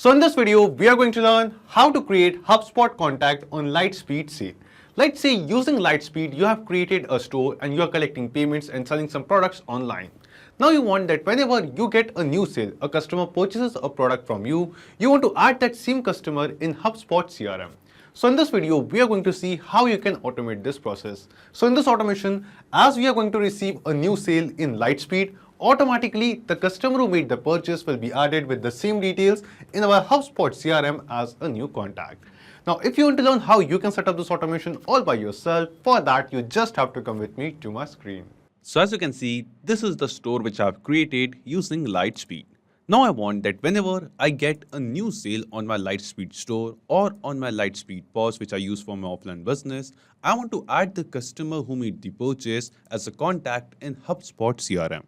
So in this video, we are going to learn how to create HubSpot contact on Lightspeed sale. Let's say using Lightspeed, you have created a store and you are collecting payments and selling some products online. Now you want that whenever you get a new sale, a customer purchases a product from you, you want to add that same customer in HubSpot CRM. So in this video, we are going to see how you can automate this process. So in this automation, as we are going to receive a new sale in Lightspeed, automatically the customer who made the purchase will be added with the same details in our HubSpot CRM as a new contact. Now, if you want to learn how you can set up this automation all by yourself, for that you just have to come with me to my screen. So as you can see, this is the store which I have created using Lightspeed. Now I want that whenever I get a new sale on my Lightspeed store or on my Lightspeed POS which I use for my offline business, I want to add the customer who made the purchase as a contact in HubSpot CRM.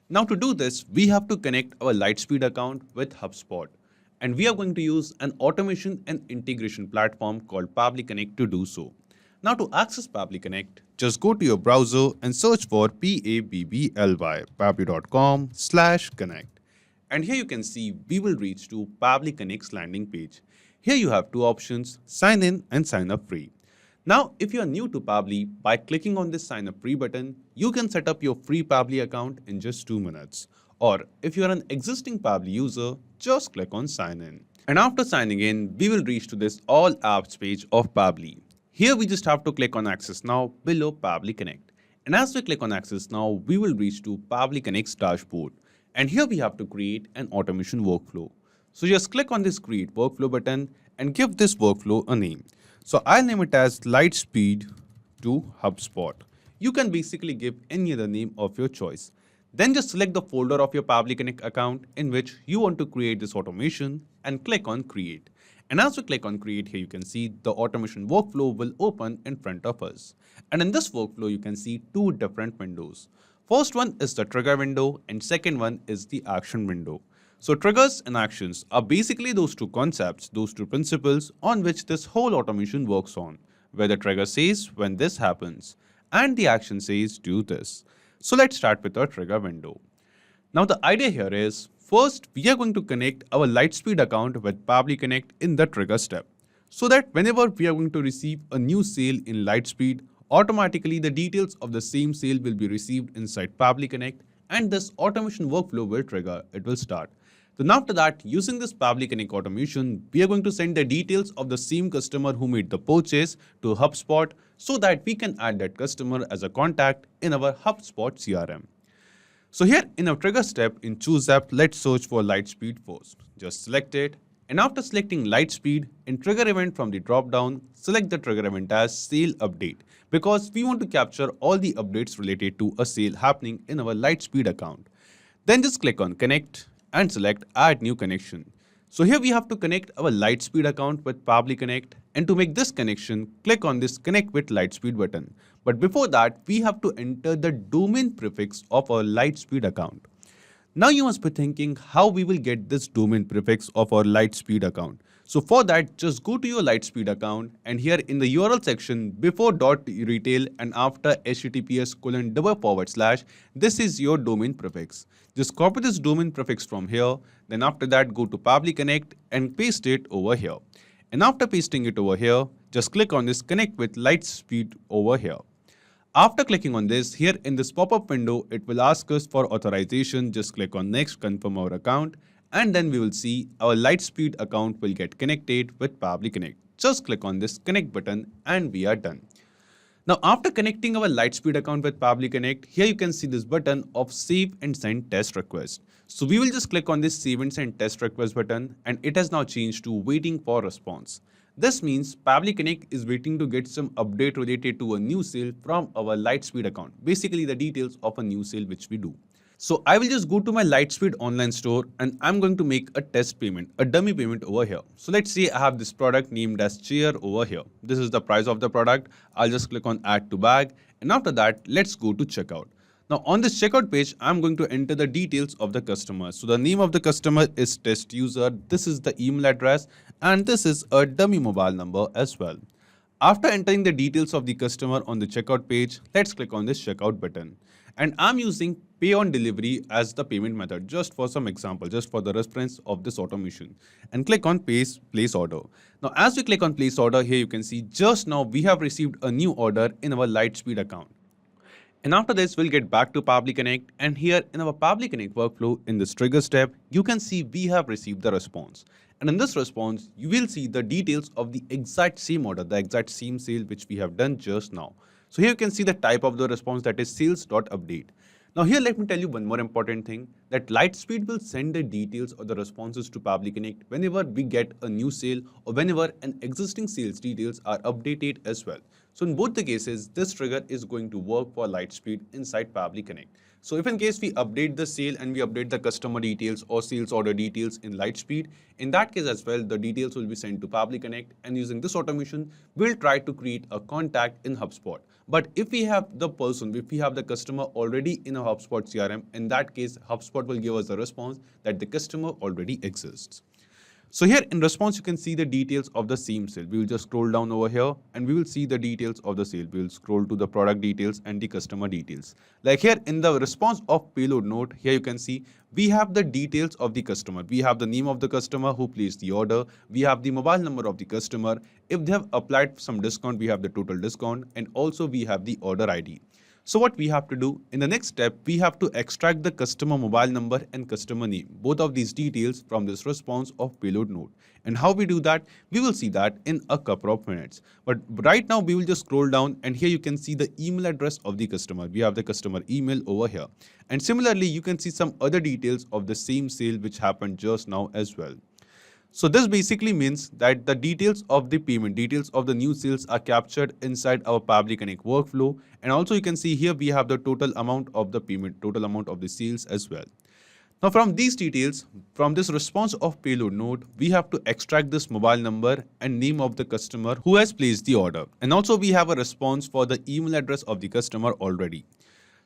Now to do this, we have to connect our Lightspeed account with HubSpot. And we are going to use an automation and integration platform called Pabbly Connect to do so. Now to access Pabbly Connect, just go to your browser and search for Pabbly, pabbly.com/connect. And here you can see we will reach to Pabbly Connect's landing page. Here you have two options, sign in and sign up free. Now, if you are new to Pabbly, by clicking on this sign up free button, you can set up your free Pabbly account in just 2 minutes. Or if you are an existing Pabbly user, just click on sign in. And after signing in, we will reach to this all apps page of Pabbly. Here we just have to click on access now below Pabbly Connect. And as we click on access now, we will reach to Pabbly Connect's dashboard. And here we have to create an automation workflow. So just click on this create workflow button and give this workflow a name. So I'll name it as Lightspeed to HubSpot. You can basically give any other name of your choice. Then just select the folder of your Pabbly Connect account in which you want to create this automation and click on create. And as we click on create, here you can see the automation workflow will open in front of us. And in this workflow, you can see two different windows. First one is the trigger window and second one is the action window. So triggers and actions are basically those two concepts, those two principles on which this whole automation works on, where the trigger says when this happens and the action says do this. So let's start with our trigger window. Now the idea here is, first we are going to connect our Lightspeed account with Pabbly Connect in the trigger step, so that whenever we are going to receive a new sale in Lightspeed, automatically the details of the same sale will be received inside Pabbly Connect and this automation workflow will trigger, it will start. Then after that, using this Pabbly Connect automation, we are going to send the details of the same customer who made the purchase to HubSpot so that we can add that customer as a contact in our HubSpot CRM. So here in our trigger step in choose app, let's search for Lightspeed first. Just select it. And after selecting Lightspeed, in trigger event from the drop down, select the trigger event as sale update because we want to capture all the updates related to a sale happening in our Lightspeed account. Then just click on connect and select add new connection. So here we have to connect our Lightspeed account with Pabbly Connect, and to make this connection, click on this connect with Lightspeed button. But before that, we have to enter the domain prefix of our Lightspeed account. Now you must be thinking how we will get this domain prefix of our Lightspeed account. So for that, just go to your Lightspeed account and here in the URL section before .retail and after https:// this is your domain prefix. Just copy this domain prefix from here. Then after that, go to Pabbly Connect and paste it over here. And after pasting it over here, just click on this connect with Lightspeed over here. After clicking on this, here in this pop-up window, it will ask us for authorization. Just click on next, confirm our account, and then we will see our Lightspeed account will get connected with Pabbly Connect. Just click on this connect button and we are done. Now after connecting our Lightspeed account with Pabbly Connect, here you can see this button of save and send test request. So we will just click on this save and send test request button and it has now changed to waiting for response. This means Pabbly Connect is waiting to get some update related to a new sale from our Lightspeed account. Basically the details of a new sale which we do. So I will just go to my Lightspeed online store and I'm going to make a test payment, a dummy payment over here. So let's say I have this product named as chair over here. This is the price of the product. I'll just click on add to bag and after that, let's go to checkout. Now on this checkout page, I'm going to enter the details of the customer. So the name of the customer is test user. This is the email address and this is a dummy mobile number as well. After entering the details of the customer on the checkout page, let's click on this checkout button. And I'm using pay on delivery as the payment method just for some example, just for the reference of this automation. And click on place order. Now, as we click on place order, here you can see just now we have received a new order in our Lightspeed account. And after this, we'll get back to Pabbly Connect. And here in our Pabbly Connect workflow, in this trigger step, you can see we have received the response. And in this response, you will see the details of the exact same order, the exact same sale which we have done just now. So here you can see the type of the response, that is sales.update. Now here let me tell you one more important thing, that Lightspeed will send the details or the responses to Pabbly Connect whenever we get a new sale or whenever an existing sales details are updated as well. So in both the cases, this trigger is going to work for Lightspeed inside Pabbly Connect. So if in case we update the sale and we update the customer details or sales order details in Lightspeed, in that case as well, the details will be sent to Pabbly Connect, and using this automation, we'll try to create a contact in HubSpot. But if we have the person, if we have the customer already in a HubSpot CRM, in that case, HubSpot will give us a response that the customer already exists. So here in response, you can see the details of the same sale. We will just scroll down over here and we will see the details of the sale. We will scroll to the product details and the customer details. Like here in the response of payload note, here you can see we have the details of the customer. We have the name of the customer who placed the order. We have the mobile number of the customer. If they have applied some discount, we have the total discount, and also we have the order ID. So what we have to do, in the next step, we have to extract the customer mobile number and customer name, both of these details from this response of payload node. And how we do that, we will see that in a couple of minutes. But right now, we will just scroll down and here you can see the email address of the customer. We have the customer email over here. And similarly, you can see some other details of the same sale which happened just now as well. So this basically means that the details of the payment, details of the new sales are captured inside our Pabbly Connect workflow. And also you can see here we have the total amount of the payment, total amount of the sales as well. Now from these details, from this response of payload node, we have to extract this mobile number and name of the customer who has placed the order. And also we have a response for the email address of the customer already.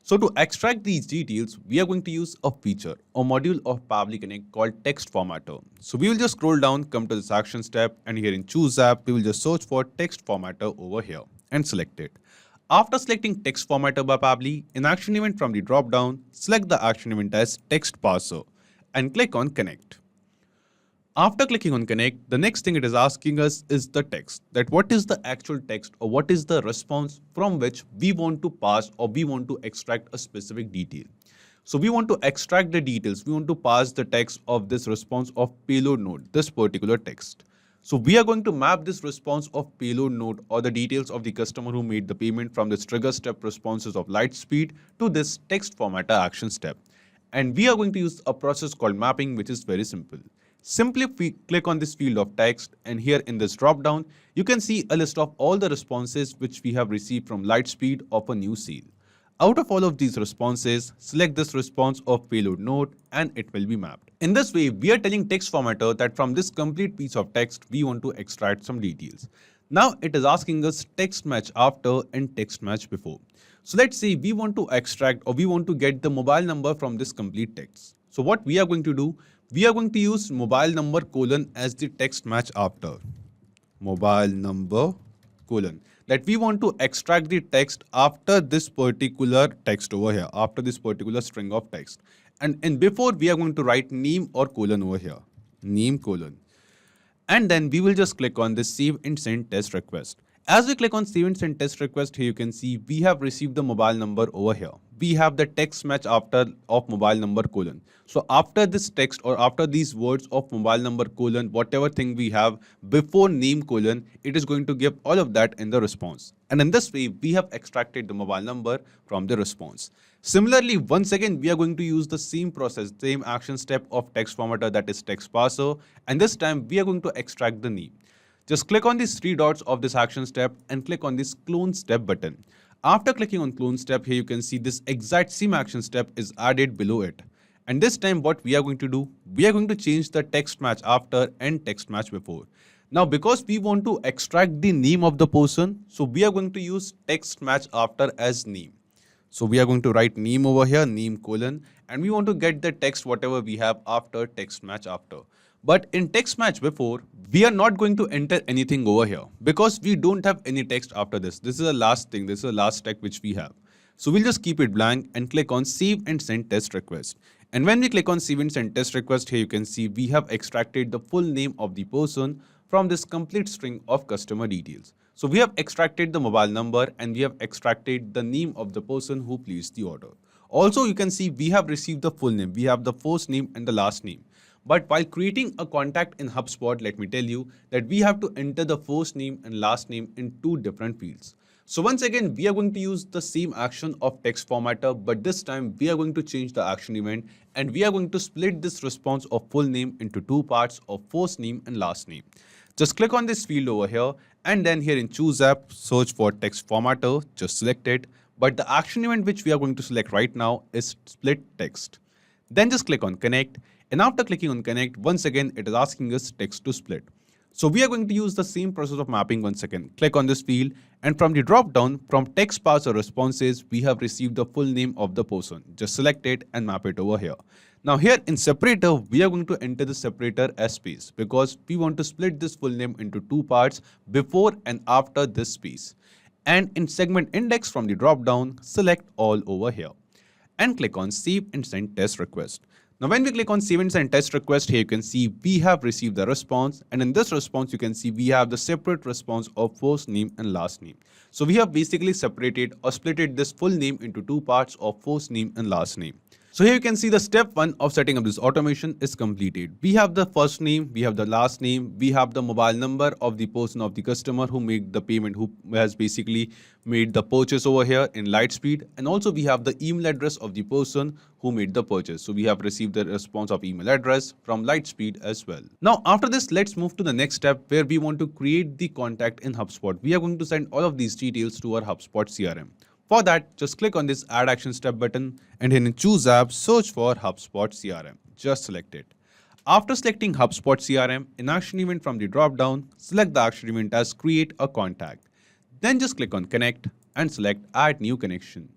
So to extract these details, we are going to use a feature or module of Pabbly Connect called text formatter. So we will just scroll down, come to this action step, and here in choose app, we will just search for text formatter over here and select it. After selecting text formatter by Pabbly, in action event from the drop down, select the action event as text parser and click on connect. After clicking on connect, the next thing it is asking us is the text, that what is the actual text or what is the response from which we want to pass or we want to extract a specific detail. So we want to extract the details, we want to pass the text of this response of payload node, this particular text. So we are going to map this response of payload node or the details of the customer who made the payment from this trigger step responses of Lightspeed to this text formatter action step. And we are going to use a process called mapping, which is very simple. Simply click on this field of text, and here in this drop down, you can see a list of all the responses which we have received from Lightspeed of a new sale. Out of all of these responses, select this response of payload node and it will be mapped. In this way, we are telling text formatter that from this complete piece of text, we want to extract some details. Now it is asking us text match after and text match before. So let's say we want to extract or we want to get the mobile number from this complete text. So what we are going to do, we are going to use mobile number colon as the text match after. Mobile number colon. That we want to extract the text after this particular text over here, after this particular string of text. And before we are going to write name or colon over here, name colon. And then we will just click on this save and send test request. As we click on save and send test request, here you can see we have received the mobile number over here. We have the text match after of mobile number colon. So after this text or after these words of mobile number colon, whatever thing we have before name colon, it is going to give all of that in the response. And in this way, we have extracted the mobile number from the response. Similarly, once again, we are going to use the same process, same action step of text formatter, that is text parser. And this time we are going to extract the name. Just click on these three dots of this action step and click on this clone step button. After clicking on clone step, here you can see this exact same action step is added below it. And this time what we are going to do, we are going to change the text match after and text match before. Now because we want to extract the name of the person, so we are going to use text match after as name. So we are going to write name over here, name colon, and we want to get the text whatever we have after text match after. But in text match before, we are not going to enter anything over here because we don't have any text after this. This is the last thing. This is the last text which we have. So we'll just keep it blank and click on save and send test request. And when we click on save and send test request, here you can see we have extracted the full name of the person from this complete string of customer details. So we have extracted the mobile number and we have extracted the name of the person who placed the order. Also, you can see we have received the full name. We have the first name and the last name. But while creating a contact in HubSpot, let me tell you that we have to enter the first name and last name in two different fields. So once again, we are going to use the same action of text formatter, but this time we are going to change the action event and we are going to split this response of full name into two parts of first name and last name. Just click on this field over here and then here in choose app, search for text formatter, just select it. But the action event which we are going to select right now is split text. Then just click on connect. And after clicking on connect, once again, it is asking us text to split. So we are going to use the same process of mapping once again. Click on this field and from the drop down from text parser responses, we have received the full name of the person. Just select it and map it over here. Now here in separator, we are going to enter the separator as space because we want to split this full name into two parts before and after this space. And in segment index from the drop down, select all over here and click on save and send test request. Now when we click on save and send test request, here you can see we have received the response, and in this response you can see we have the separate response of first name and last name. So we have basically separated or splitted this full name into two parts of first name and last name. So here you can see the step 1 of setting up this automation is completed. We have the first name, we have the last name, we have the mobile number of the person of the customer who made the payment, who has basically made the purchase over here in Lightspeed, and also we have the email address of the person who made the purchase. So we have received the response of email address from Lightspeed as well. Now after this, let's move to the next step where we want to create the contact in HubSpot. We are going to send all of these details to our HubSpot CRM. For that, just click on this Add Action Step button and here in Choose App, search for HubSpot CRM. Just select it. After selecting HubSpot CRM, in Action Event from the drop-down, select the action event as Create a Contact. Then just click on Connect and select Add New Connection.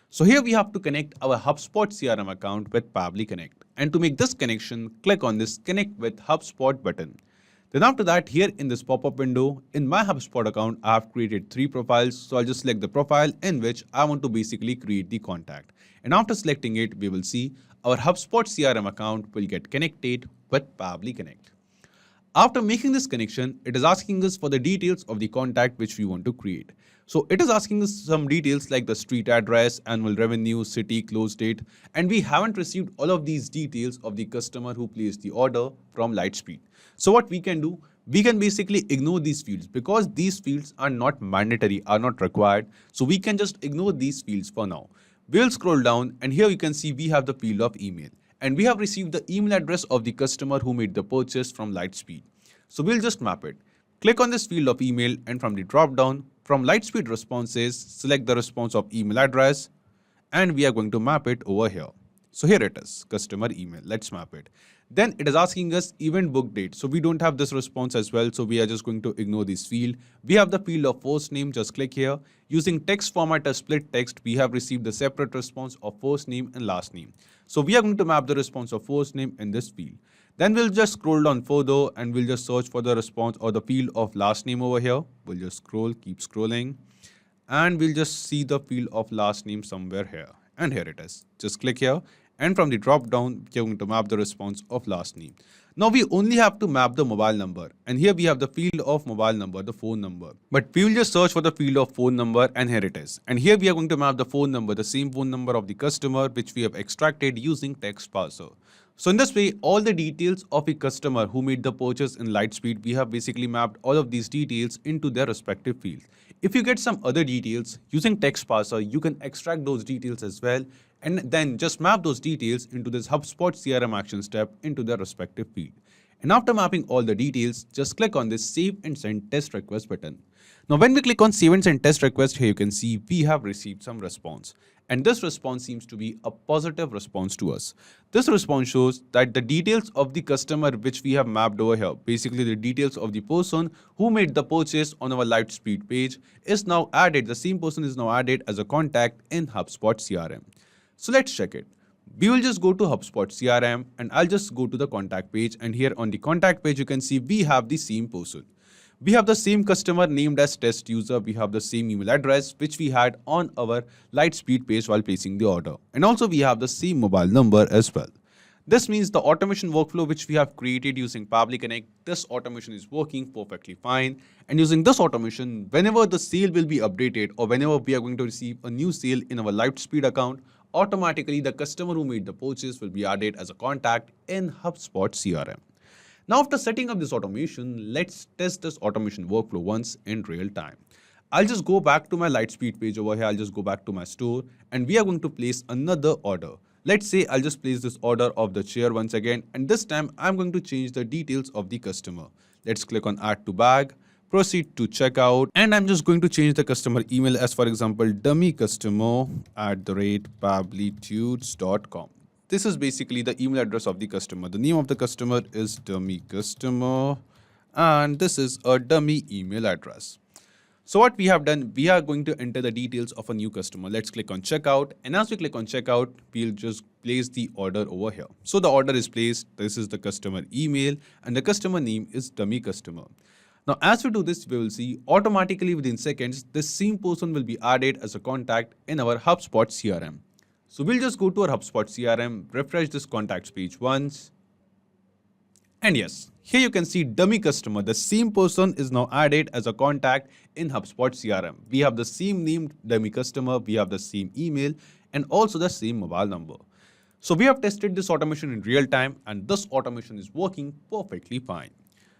So here we have to connect our HubSpot CRM account with Pabbly Connect. And to make this connection, click on this Connect with HubSpot button. Then after that, here in this pop-up window, in my HubSpot account, I have created 3 profiles. So I'll just select the profile in which I want to basically create the contact. And after selecting it, we will see our HubSpot CRM account will get connected with Pabbly Connect. After making this connection, it is asking us for the details of the contact which we want to create. So it is asking us some details like the street address, annual revenue, city, close date, and we haven't received all of these details of the customer who placed the order from Lightspeed. So what we can do, we can basically ignore these fields because these fields are not mandatory, are not required. So we can just ignore these fields for now. We'll scroll down and here you can see we have the field of email. And we have received the email address of the customer who made the purchase from Lightspeed. So we'll just map it. Click on this field of email and from the drop down, from Lightspeed responses, select the response of email address and we are going to map it over here. So here it is, customer email. Let's map it. Then it is asking us event book date. So we don't have this response as well. So we are just going to ignore this field. We have the field of first name. Just click here. Using text formatter split text, we have received the separate response of first name and last name. So we are going to map the response of first name in this field. Then we'll just scroll down further and we'll just search for the response or the field of last name over here. We'll just scroll, keep scrolling, and we'll just see the field of last name somewhere here. And here it is. Just click here. And from the drop down, we're going to map the response of last name. Now we only have to map the mobile number. And here we have the field of mobile number, the phone number. But we will just search for the field of phone number and here it is. And here we are going to map the phone number, the same phone number of the customer, which we have extracted using text parser. So in this way, all the details of a customer who made the purchase in Lightspeed, we have basically mapped all of these details into their respective fields. If you get some other details using text parser, you can extract those details as well and then just map those details into this HubSpot CRM action step into their respective field. And after mapping all the details, just click on this Save and Send Test Request button. Now when we click on Save and Send Test Request, here you can see we have received some response. And this response seems to be a positive response to us. This response shows that the details of the customer which we have mapped over here, basically the details of the person who made the purchase on our Lightspeed page is now added. The same person is now added as a contact in HubSpot CRM. So let's check it. We will just go to HubSpot CRM and I'll just go to the contact page, and here on the contact page you can see we have the same person. We have the same customer named as test user, we have the same email address which we had on our Lightspeed page while placing the order, and also we have the same mobile number as well. This means the automation workflow which we have created using Pabbly Connect, this automation is working perfectly fine. And using this automation, whenever the sale will be updated or whenever we are going to receive a new sale in our Lightspeed account, automatically the customer who made the purchase will be added as a contact in HubSpot CRM. Now after setting up this automation, let's test this automation workflow once in real time. I'll just go back to my Lightspeed page over here. I'll just go back to my store and we are going to place another order. Let's say I'll just place this order of the chair once again, and this time I'm going to change the details of the customer. Let's click on add to bag, proceed to checkout, and I'm just going to change the customer email as, for example, dummycustomer@pabblytudes.com. This is basically the email address of the customer. The name of the customer is dummy customer, and this is a dummy email address. So what we have done, we are going to enter the details of a new customer. Let's click on checkout, and as we click on checkout, we'll just place the order over here. So the order is placed. This is the customer email and the customer name is dummy customer. Now as we do this, we will see automatically within seconds, this same person will be added as a contact in our HubSpot CRM. So we'll just go to our HubSpot CRM, refresh this contacts page once. And yes, here you can see dummy customer, the same person is now added as a contact in HubSpot CRM. We have the same named dummy customer, we have the same email and also the same mobile number. So we have tested this automation in real time and this automation is working perfectly fine.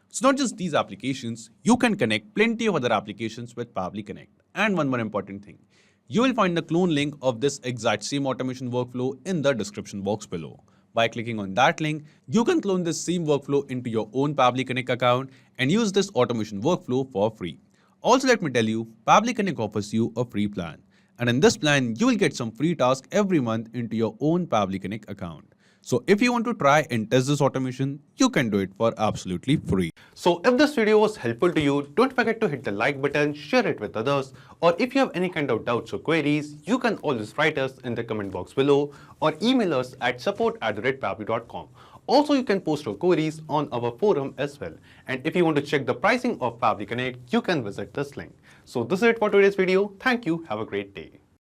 It's not just these applications, you can connect plenty of other applications with Pabbly Connect. And one more important thing, you will find the clone link of this exact same automation workflow in the description box below. By clicking on that link, you can clone this same workflow into your own Pabbly Connect account and use this automation workflow for free. Also, let me tell you, Pabbly Connect offers you a free plan. And in this plan, you will get some free tasks every month into your own Pabbly Connect account. So if you want to try and test this automation, you can do it for absolutely free. So if this video was helpful to you, don't forget to hit the like button, share it with others, or if you have any kind of doubts or queries, you can always write us in the comment box below or email us at support@pabbly.com. Also, you can post your queries on our forum as well. And if you want to check the pricing of Pabbly Connect, you can visit this link. So this is it for today's video. Thank you. Have a great day.